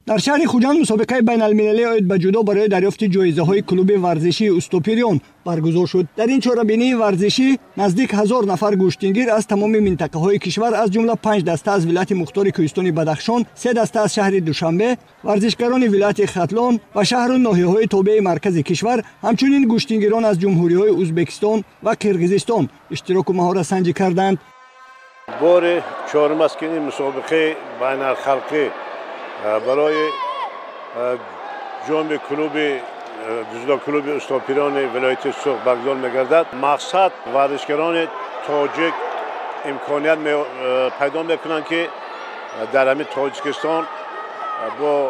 در شهر خوجند مسابقه بین المللی اید به جودو برای دریافت جایزه های کلوب ورزشی استوپیریون برگزار شد. در این چهاربینی ورزشی نزدیک 1000 نفر گوشتگیر از تمام منطقه های کشور از جمله 5 دسته از ولایت مختار کوهستان بدخشان، 3 دسته از شهر دوشنبه، ورزشکاران ولایت ختلان و شهر و ناحیه‌های تابع مرکز کشور، همچنین گوشتگیران از جمهوری‌های ازبکستان و کرغیزستان اشتراک و مهارت سنجی کردند. بار چهارم است که این مسابقه بین الخلقی برای جام کلوب جودو کلوب استوپیریون ولایت سوق برگزار می‌گردد. مقصد ورزشکاران تاجیک امکانیت پیدا می‌کنند که در همین تاجیکستان با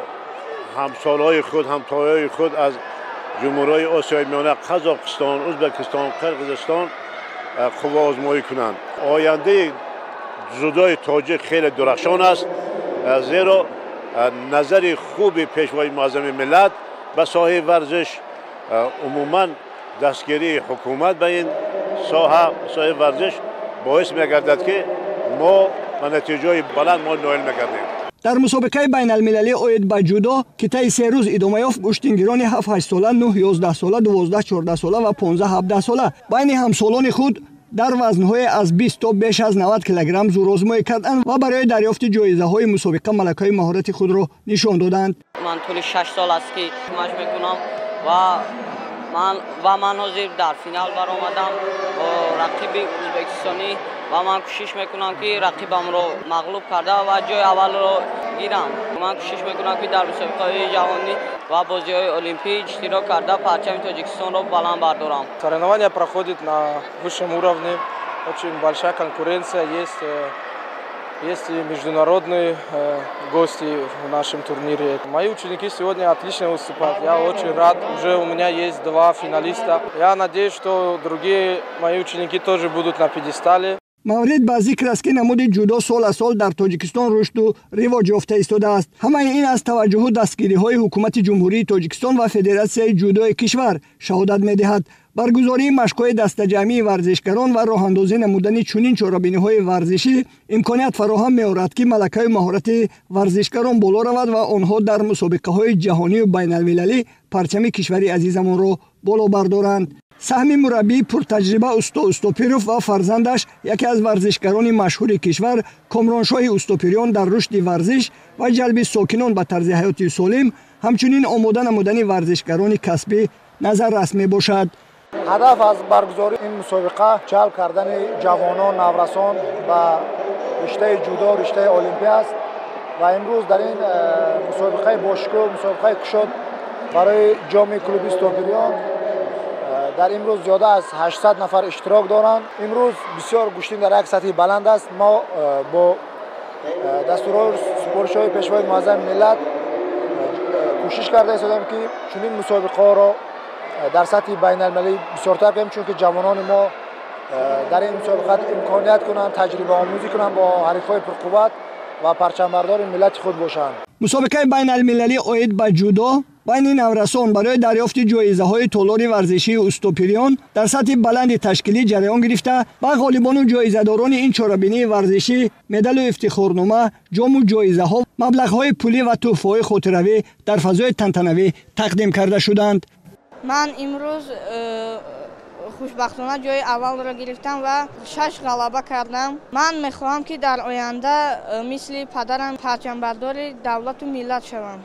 همسال‌های خود، همتایای خود از جمهوری‌های آسیای میانه قزاقستان، ازبکستان، قرقیزستان خوب آزمایی کنند. آینده جودوی تاجیک خیلی درخشان است، زیرا نظر خوب پیشوای معظم ملت به ساحه ورزش، عموما دستگیری حکومت به این ساحه ورزش باعث می‌گردد که ما به نتیجه بلند نائل می‌گردیم. در مسابقه بین المللی اید به جودو که طی 3 روز ادامه یافت، گوشتگیران 7-8 ساله، 9-11 ساله، 12-14 ساله و 15-17 ساله بین همسالان خود در وزن‌های از 20 تا بیش از 90 کیلوگرم زورآزمایی کردند و برای دریافت جایزه‌های مسابقه ملکه‌های مهارت خود را نشان دادند. من طول 6 سال است که مشق می‌کنم و من حاضر در فینال برآمدم با رقیب ازبکستانی و من کوشش می‌کنم که رقیبم را مغلوب کرده و جای اول را گیرم. من کوشش می‌کنم که در مسابقه‌های جهانی و بازی‌های المپیک اشتراک کرده پرچم تاجیکستان را بلند бардорам. Соревнования проходят на высшем уровне, очень большая конкуренция есть. Есть и международные гости в нашем турнире. Мои ученики сегодня отлично выступают. Я очень рад. Уже у меня есть 2 финалиста. Я надеюсь, что другие мои ученики тоже будут на пьедестале. مورد به ذکر است که نمود جودو سال از سال در تاجیکستان رشد و رواج یافته ایستاده است. همه این از توجه و دستگیری‌های حکومت جمهوری تاجیکستان و فدراسیون جودو کشور شهادت می‌دهد. برگزاری مشق‌های دسته‌جمعی ورزشکاران و راه‌اندازی نمودن چنین چهاربینی‌های ورزشی امکانیت فراهم می‌آورد که ملکه مهارت ورزشکاران بالا رود و آنها در مسابقه‌های جهانی و بین‌المللی پرچم کشور عزیزمان را بالا بردارند. سهمی مربی پرتجربه استوپیروف و فرزندش یکی از ورزشکاران مشهور کشور کامرانشاه استوپیریون در رشد ورزش و جلب ساکنان به طرز حیات سالم، همچنین آماده نمودن ورزشکاران کسبی نظر رسمی باشد. هدف از برگزاری این مسابقه جلب کردن جوانان نورسان و رشته جودو، رشته المپی است و امروز در این مسابقه باشکوه، مسابقه کشاد برای جام کلوب استوپیریون در امروز زیاده از 800 نفر اشتراک دارند. امروز بسیار گوشتین در یک سطح بلند است. ما با دستورات سپارش‌های پیشوای معظم ملت کوشش کرده ایستادیم که چنین مسابقه را در سطح بین المللی بسیارتر کنیم، چون که جوانان ما در این مسابقات امکانیت کنند تجربه آموزی کنند با حریفای پرقوت و پرچمبردار ملت خود باشند. مسابقه بین المللی اید به جودو بین نورسان برای دریافت جایزه‌های تالار ورزشی استوپیریون در سطح بلند تشکیلی جریان گرفته و غالبان و جایزه‌داران این چهاربینی ورزشی مدال و افتخارنامه، جام و جایزه‌ها، مبلغ‌های پولی و تحفه‌های خاطره‌ای در فضای تنتنوی تقدیم کرده شدند. من امروز خوشبختانه جای اول را گرفتم و 6 غلبه کردم. من می‌خواهم که در آینده مثل پدرم پرچمبردار دولت و ملت شوم.